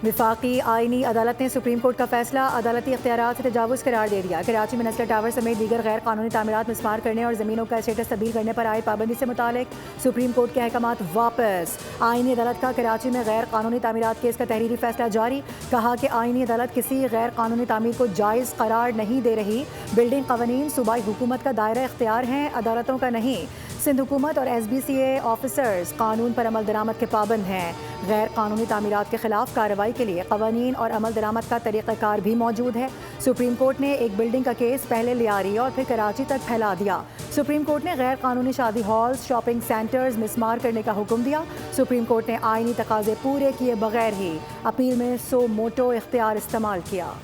विफाकी आईनी अदालत ने सुप्रीम कोर्ट का फैसला अदालती इख्तियारात से तजावुज़ करार दे दिया। कराची में नस्ल टावर समेत दीगर गैर कानूनी तामीरात मिसमार करने और ज़मीनों का स्टेटस तब्दील करने पर आए पाबंदी से मुतालिक सुप्रीम कोर्ट के अहकामात वापस। आईनी अदालत का कराची में गैर कानूनी तामीरात केस का तहरीरी फैसला जारी। कहा कि आईनी अदालत किसी गैर कानूनी तामीर को जायज़ करार नहीं दे रही। बिल्डिंग कवानीन सूबाई हुकूमत का दायरा इख्तियार हैं, अदालतों का नहीं। सिंध हुकूमत और SBCA ऑफिसर्स कानून पर अमल दरामद के पाबंद हैं। गैर कानूनी तामीरात के खिलाफ कार्रवाई के लिए कवानीन और अमल दरामद का तरीक़ाकार भी मौजूद है। सुप्रीम कोर्ट ने एक बिल्डिंग का केस पहले लियारी और फिर कराची तक फैला दिया। सुप्रीम कोर्ट ने गैर कानूनी शादी हॉल्स, शॉपिंग सेंटर्स मिसमार करने का हुक्म दिया। सुप्रीम कोर्ट ने आईनी तकाजे पूरे किए बगैर ही अपील में सो मोटो इख्तियार इस्तेमाल किया।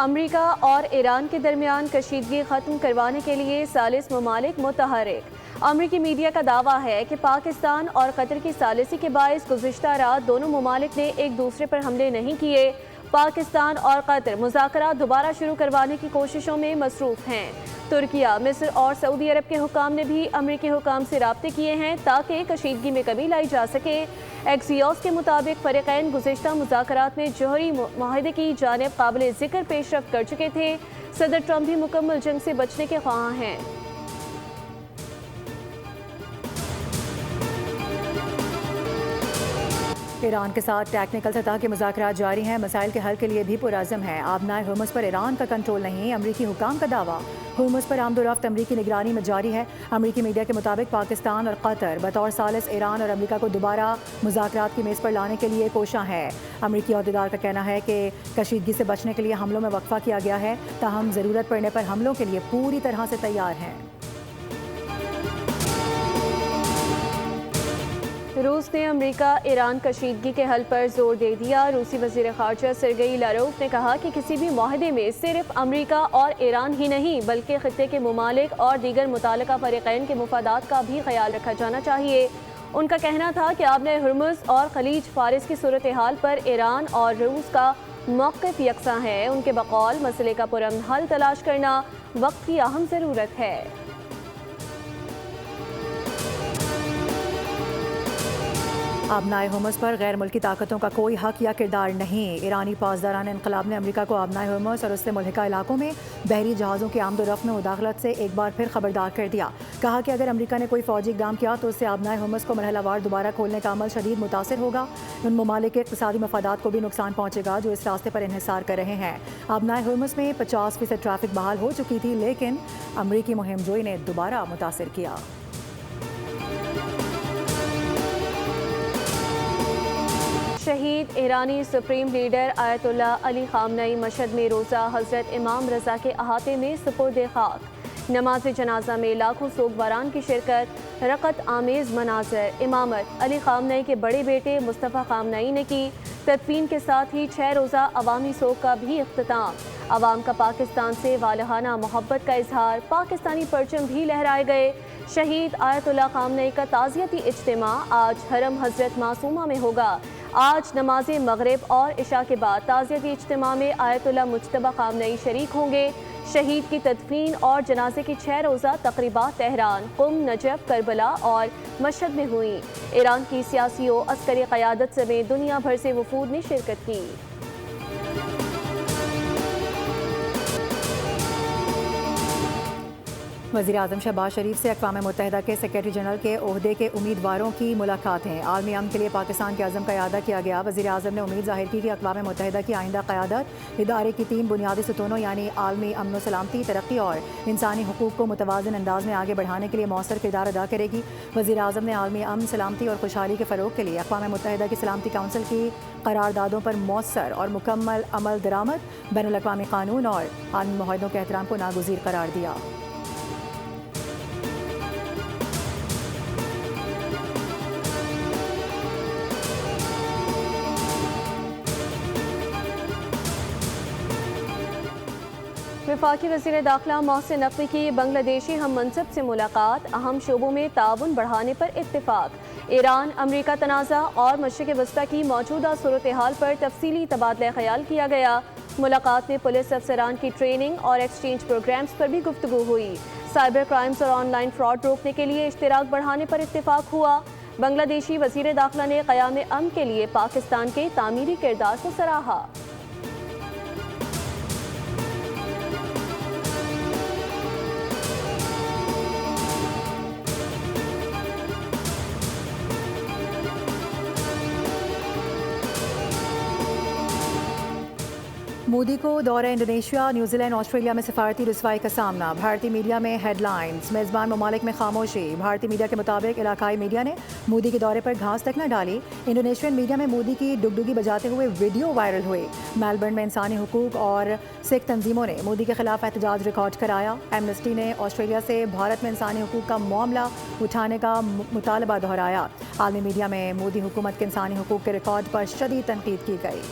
अमरीका और ईरान के दरमियान कशीदगी ख़त्म करवाने के लिए सालिस ममालिक मुतहरिक। अमरीकी मीडिया का दावा है कि पाकिस्तान और कतर की सालिसी के बायस गुज़िश्ता रात दोनों ममालिक ने एक दूसरे पर हमले नहीं किए। पाकिस्तान और कतर मुज़ाकरात दोबारा शुरू करवाने की कोशिशों में मसरूफ़ हैं। तुर्किया, मिस्र और सऊदी अरब के हुकाम ने भी अमरीकी हुकाम से राब्ते किए हैं ताकि कशीदगी में कमी लाई जा सके। एक्सियोस के मुताबिक फ़रीक़ैन गुज़िश्ता मुज़ाकरात में जौहरी मुआहदे की जानिब काबिल ज़िक्र पेशरफ़्त कर चुके थे। सदर ट्रंप भी मुकम्मल जंग से बचने के ख्वाह हैं। ईरान के साथ टेक्निकल सतह के मुज़ाकरात जारी हैं। मसाइल के हल के लिए भी पुरअज़म है। आबनाए हुर्मुज़ पर ईरान का कंट्रोल नहीं, अमरीकी हुकाम का दावा। हुर्मुज़ पर आमदोरफ्त अमरीकी निगरानी में जारी है। अमरीकी मीडिया के मुताबिक पाकिस्तान और कतर बतौर सालिस ईरान और अमरीका को दोबारा मुज़ाकरात की मेज़ पर लाने के लिए कोशां है। अमरीकी अहदेदार का कहना है कि कशीदगी से बचने के लिए हमलों में वक्फा किया गया है, ताहम ज़रूरत पड़ने पर हमलों के लिए पूरी तरह से तैयार हैं। रूस ने अमरीका ईरान कशीदगी के हल पर जोर दे दिया। रूसी वज़ीर ख़ारजा सर्गेई लारोव ने कहा कि किसी भी मुआहदे में सिर्फ अमरीका और ईरान ही नहीं बल्कि खित्ते के ममालिक और दीगर मुताल्लिका फ़रीक़ैन के मुफादात का भी ख्याल रखा जाना चाहिए। उनका कहना था कि आबने हुर्मुज़ और खलीज फारिस की सूरत हाल पर ईरान और रूस का मौक़िफ़ यकसा है। उनके बकौल मसले का पुरअमन हल तलाश करना वक्त की अहम ज़रूरत है। आबनाए हुर्मुज़ पर गैर मुल्की ताकतों का कोई हक या किरदार नहीं। ईरानी पासदारान इनकलाब ने अमरीका को आबनाए हुर्मुज़ और उससे मुल्हिका इलाकों में बहरी जहाज़ों की आमदोरफ्त में मुदाखलत से एक बार फिर खबरदार कर दिया। कहा कि अगर अमरीका ने कोई फ़ौजी इक़दाम किया तो उससे आबनाए हुर्मुज़ को मरहलावार दोबारा खोलने का अमल शदीद मुतासिर होगा। उन ममालिक के इक़्तिसादी मफादात को भी नुकसान पहुँचेगा जो इस रास्ते पर इन्हिसार कर रहे हैं। आबनाए हुर्मुज़ में 50% ट्रैफिक बहाल हो चुकी थी, लेकिन अमरीकी मुहिमजोई ने दोबारा मुतासिर किया। शहीद ईरानी supreme leader Ayatollah Ali Khamenei Mashhad में रोज़ा हज़रत इमाम रज़ा के अहाते में सुपुर्द खाक। नमाज जनाजा में लाखों सोगवारान की शिरकत, रक़त आमेज़ मनाज़र। इमामत अली खामनई के बड़े बेटे मुस्तफ़ा खामनई ने की। तदफीन के साथ ही 6 रोज़ा अवामी सोग का भी इख्तिताम। अवाम का पाकिस्तान से वालहाना मोहब्बत का इजहार, पाकिस्तानी परचम भी लहराए गए। शहीद आयतुल्ला खामनई का ताज़ियती इज्तिमा आज हरम हज़रत मासूमा में होगा। आज नमाज मगरिब और इशा के बाद ताज़ियती इज्तिमा में आयतुल्ला मुज्तबा खामनई शरीक होंगे। शहीद की तदफीन और जनाजे की 6 रोज़ा तक़रीबात तेहरान, कुम, नजफ, करबला और मशहद में हुई। ईरान की सियासी व अस्करी क़यादत समेत दुनिया भर से वफूद ने शिरकत की। वज़ीर आज़म शहबाज शरीफ से अक़वाम मुत्तहिदा के सेक्रेटरी जनरल के ओहदे के उम्मीदवारों की मुलाकातें। आलमी अमन के लिए पाकिस्तान के अज़म का इयादा किया गया। वज़ीर आज़म ने उम्मीद ज़ाहिर की कि अक़वाम मुत्तहिदा की आइंदा क़यादत इदारे की 3 बुनियादी सतूनों यानी आलमी अमन व सलामती, तरक्की और इंसानी हुकूक़ को मुतवाज़िन अंदाज में आगे बढ़ाने के लिए मौसर किरदार अदा करेगी। वज़ीर आज़म ने आलमी अमन, सलामती और खुशहाली के फ़रोग़ के लिए अक़वाम मुत्तहिदा की सलामती काउंसिल की करारदादों पर मौसर और मुकम्मल अमल दरामद, बैनुल-अक़वामी क़ानून और आलमी मुआहदों के एहतराम को नागुज़ीर करार दिया। वफाकी वज़ीर दाखिला मोहसिन नकवी की बांग्लादेशी हम मनसब से मुलाकात, अहम शोबों में ताउन बढ़ाने पर इत्तिफाक। ईरान अमरीका तनाज़ा और मशरिक़ वस्ता की मौजूदा सूरत हाल पर तफसीली तबादला ख्याल किया गया। मुलाकात में पुलिस अफसरान की ट्रेनिंग और एक्सचेंज प्रोग्राम्स पर भी गुफ्तगू हुई। साइबर क्राइम्स और ऑनलाइन फ्रॉड रोकने के लिए इश्तिराक बढ़ाने पर इत्तेफाक हुआ। बांग्लादेशी वज़ीर दाखिला ने क़याम अमन के लिए पाकिस्तान के तामीरी किरदार को सराहा। मोदी को दौरा इंडोनेशिया, न्यूजीलैंड, ऑस्ट्रेलिया में सफारती रुसवाई का सामना। भारतीय मीडिया में हेडलाइंस, मेज़बान ममालिक में खामोशी। भारतीय मीडिया के मुताबिक इलाकाई मीडिया ने मोदी के दौरे पर घास तक न डाली। इंडोनेशियन मीडिया में मोदी की डुगडुगी बजाते हुए वीडियो वायरल हुए। मेलबर्न में इंसानी हुकूक और सिख तंजीमों ने मोदी के खिलाफ एहतजाज रिकॉर्ड कराया। एमनेस्टी ने ऑस्ट्रेलिया से भारत में इंसानी हुकूक का मामला उठाने का मुतालबा दोहराया। आलमी मीडिया में मोदी हुकूमत के इंसानी हुकूक के रिकॉर्ड पर शदीद तनकीद की गई।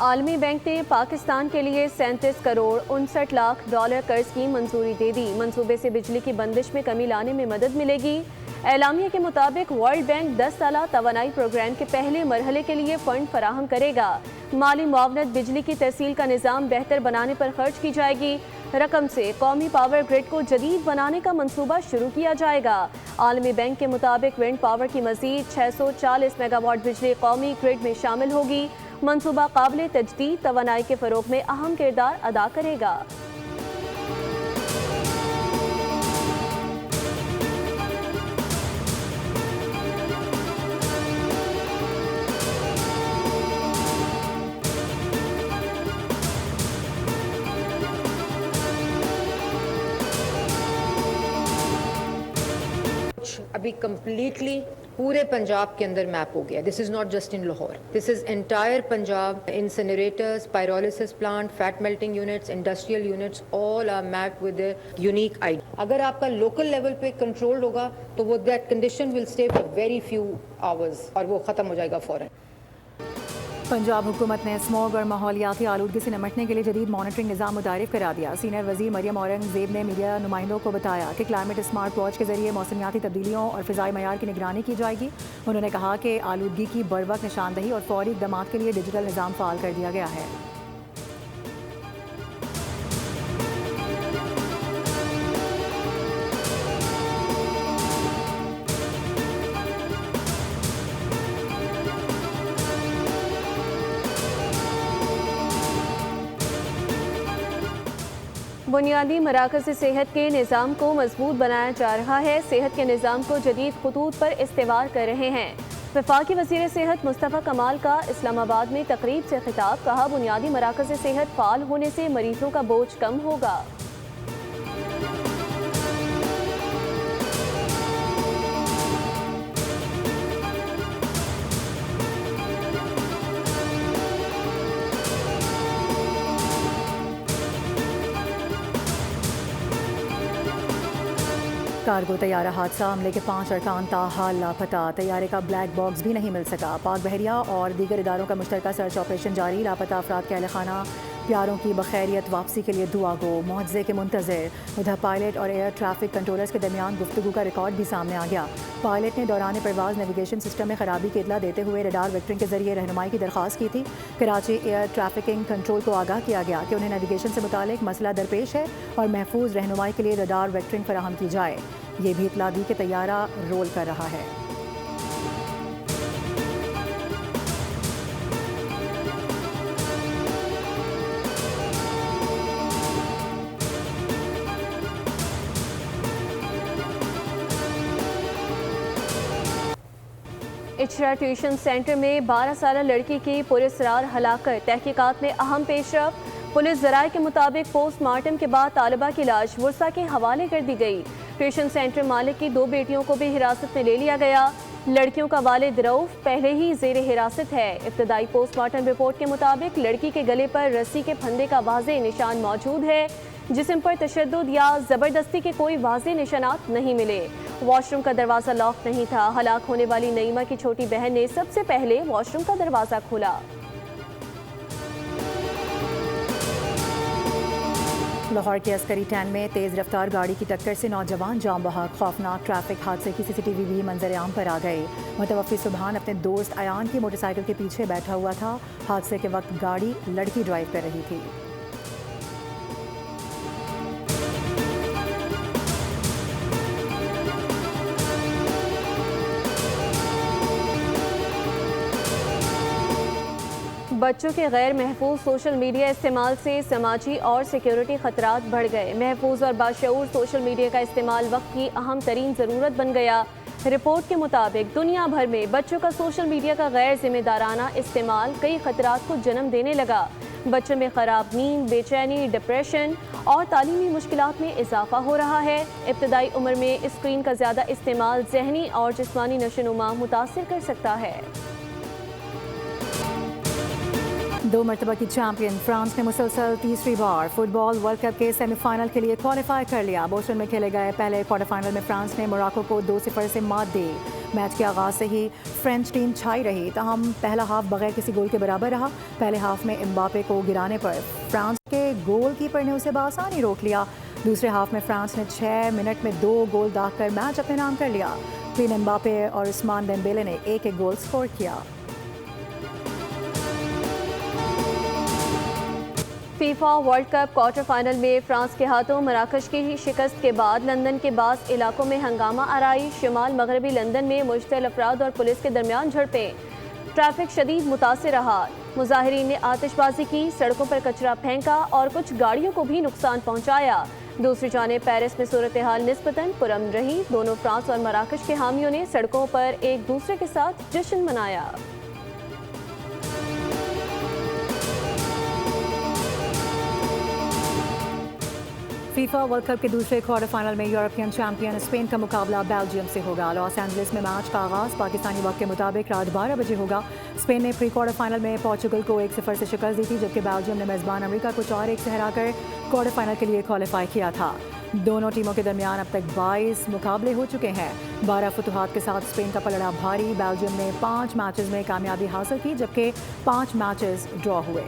आलमी बैंक ने पाकिस्तान के लिए 37 करोड़ 59 लाख डॉलर कर्ज की मंजूरी दे दी। मंसूबे से बिजली की बंदिश में कमी लाने में मदद मिलेगी। एलामिया के मुताबिक वर्ल्ड बैंक 10 साला तवानाई प्रोग्राम के पहले मरहले के लिए फंड फराहम करेगा। माली मुआवनत बिजली की तहसील का निज़ाम बेहतर बनाने पर खर्च की जाएगी। रकम से कौमी पावर ग्रिड को जदीद बनाने का मंसूबा शुरू किया जाएगा। आलमी बैंक के मुताबिक विंड पावर की मजीद 640 मेगावाट बिजली कौमी ग्रिड में शामिल होगी। मंसूबा काबिल तजदीद तवानाई के फ़रोग में अहम किरदार अदा करेगा। अभी कंप्लीटली पूरे पंजाब के अंदर मैप हो गया। This is not just in Lahore, this is entire Punjab. Incinerators, pyrolysis plant, fat melting units, industrial units, all are mapped with a unique ID. अगर आपका लोकल लेवल पे कंट्रोल होगा तो वो that condition will stay for very few hours और वो खत्म हो जाएगा फौरन। पंजाब हुकूमत ने स्मॉग और माहौलियाती आलूदगी से निपटने के लिए जदीद मॉनिटरिंग निज़ाम मुतारिफ करा दिया। सीनियर वज़ीर मरियम औरंगज़ेब ने मीडिया नुमाइंदों को बताया कि क्लाइमेट स्मार्ट वॉच के जरिए मौसमियाती तब्दीलियों और फ़िज़ाई मयार की निगरानी की जाएगी। उन्होंने कहा कि आलूदगी की बरवक्त निशानदही और फौरी इक़दाम के लिए डिजिटल निज़ाम फ़ाल कर दिया गया है। बुनियादी मराकज़ सेहत के निज़ाम को मजबूत बनाया जा रहा है। सेहत के निज़ाम को जदीद खतूत पर इस्तेवार कर रहे हैं। वफाकी वज़ीर सेहत मुस्तफ़ा कमाल का इस्लामाबाद में तकरीब से खिताब। कहा, बुनियादी मराकज़ सेहत फ़ाल होने से मरीजों का बोझ कम होगा। कार्गो तैयारा हादसा, हमले के 5 अरकान ताहाल लापता। तैयारे का ब्लैक बॉक्स भी नहीं मिल सका। पाक बहरिया और दीगर इदारों का मुश्तरका सर्च ऑपरेशन जारी। लापता अफराद के अहलखाना प्यारों की बखैरियत वापसी के लिए दुआ गो, मुआवजे के मुंतज़िर। उधर पायलट और एयर ट्रैफिक कंट्रोलर्स के दरमियान गुफ्तगू का रिकॉर्ड भी सामने आ गया। पायलट ने दौरान परवाज़ नेविगेशन सिस्टम में खराबी की इतला देते हुए रडार वेक्टरिंग के जरिए रहनुमाई की दरख्वास्त की थी। कराची एयर ट्रैफिकिंग कंट्रोल को आगाह किया गया कि उन्हें नेविगेशन से मुतालिक मसला दरपेश है और महफूज रहनुमाई के लिए रडार वेक्टरिंग फराहम की जाए। ये भी इतला दी कि तैयारा रोल कर रहा है। इचरा ट्यूशन सेंटर में 12 साला लड़की की पुरस्रार हलाकत। तहकीकात में अहम पेशरफ। पुलिस ज़राए के मुताबिक पोस्टमार्टम के बाद तालिबा की लाश वर्सा के हवाले कर दी गई। ट्यूशन सेंटर मालिक की 2 बेटियों को भी हिरासत में ले लिया गया। लड़कियों का वालिद रऊफ पहले ही जेर हिरासत है। इब्तदाई पोस्टमार्टम रिपोर्ट के मुताबिक लड़की के गले पर रस्सी के फंदे का वाज़ेह निशान मौजूद है। जिस्म पर तशद्दुद या ज़बरदस्ती के कोई वाज़ेह निशानात नहीं मिले। वॉशरूम का दरवाज़ा लॉक नहीं था। हलाक होने वाली नईमा की छोटी बहन ने सबसे पहले वॉशरूम का दरवाज़ा खोला। लाहौर के अस्करी टैन में तेज़ रफ्तार गाड़ी की टक्कर से नौजवान जाम बहक। खौफनाक ट्रैफिक हादसे की CCTV भी मंजर आम पर आ गए। मुतवफ़्फ़ी सुबहान अपने दोस्त अयान की मोटरसाइकिल के पीछे बैठा हुआ था। हादसे के वक्त गाड़ी लड़की ड्राइव कर रही थी। बच्चों के गैर महफूज सोशल मीडिया इस्तेमाल से समाजी और सिक्योरिटी खतरात बढ़ गए। महफूज और बाशऊर सोशल मीडिया का इस्तेमाल वक्त की अहम तरीन ज़रूरत बन गया। रिपोर्ट के मुताबिक दुनिया भर में बच्चों का सोशल मीडिया का गैर जिम्मेदाराना इस्तेमाल कई खतरात को जन्म देने लगा। बच्चों में खराब नींद, बेचैनी, डिप्रेशन और तालीमी मुश्किलात में इजाफा हो रहा है। इब्तदाई उम्र में स्क्रीन का ज़्यादा इस्तेमाल जहनी और जिस्मानी नशोनुमा मुतासर कर सकता है। 2 मरतबा की चैंपियन फ्रांस ने मुसलसल तीसरी बार फुटबॉल वर्ल्ड कप के सेमीफाइनल के लिए क्वालिफाई कर लिया। बोस्टन में खेले गए पहले क्वार्टर फाइनल में फ्रांस ने मोरक्को को 2-0 से मात दी। मैच के आगाज से ही फ्रेंच टीम छाई रही, ताहम पहला हाफ बगैर किसी गोल के बराबर रहा। पहले हाफ में एम्बापे को गिराने पर फ्रांस के गोलकीपर ने उसे बआसानी रोक लिया। दूसरे हाफ में फ्रांस ने 6 मिनट में 2 गोल दागकर मैच अपने नाम कर लिया। फिर एम्बापे और उस्मान डेम्बेले ने एक गोल स्कोर किया। FIFA world cup quarter final में फ्रांस के हाथों मराकश की शिकस्त के बाद लंदन के बास इलाकों में हंगामा आराई। शुमाल मगरबी लंदन में मुश्तल अफराद और पुलिस के दरमियान झड़पें। ट्रैफिक शदीद मुतासिर रहा। मुजाहिरीन ने आतिशबाजी की, सड़कों पर कचरा फेंका और कुछ गाड़ियों को भी नुकसान पहुंचाया। दूसरी जानिब पेरिस में सूरत हाल निस्बतन पुरअमन रही। दोनों फ्रांस और मराकश के हामियों ने सड़कों पर एक दूसरे के साथ जश्न मनाया। फीफा वर्ल्ड कप के दूसरे क्वार्टर फाइनल में यूरोपियन चैंपियन स्पेन का मुकाबला बेल्जियम से होगा। लॉस एंजलिस में मैच का आगाज पाकिस्तानी वक्त के मुताबिक रात 12 बजे होगा। स्पेन ने प्री क्वार्टर फाइनल में पोर्चुगल को 1-0 से शिकस्त दी थी, जबकि बेल्जियम ने मेजबान अमेरिका को 4-1 से हराकर क्वार्टर फाइनल के लिए क्वालिफाई किया था। दोनों टीमों के दरमियान अब तक 22 मुकाबले हो चुके हैं। 12 फतुहात के साथ स्पेन का पलड़ा भारी। बेल्जियम ने 5 मैचेस में कामयाबी हासिल की, जबकि 5 मैचेस ड्रॉ हुए।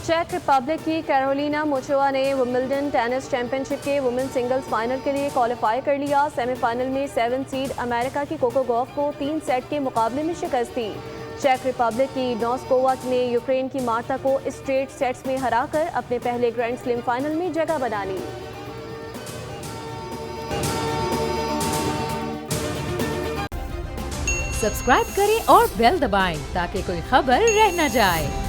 चेक रिपब्लिक की कैरोलिना मुचोवा ने विंबलडन टेनिस चैंपियनशिप के वुमेन सिंगल्स फाइनल के लिए क्वालिफाई कर लिया। सेमीफाइनल में 7 सीड अमेरिका की कोको गॉफ को 3 सेट के मुकाबले में शिकस्त दी। चेक रिपब्लिक की नोस्कोवा ने यूक्रेन की मार्ता को स्ट्रेट सेट्स में हराकर अपने पहले ग्रैंड स्लैम फाइनल में जगह बना ली। सब्सक्राइब करें और बेल दबाएं ताकि कोई खबर रह न जाए।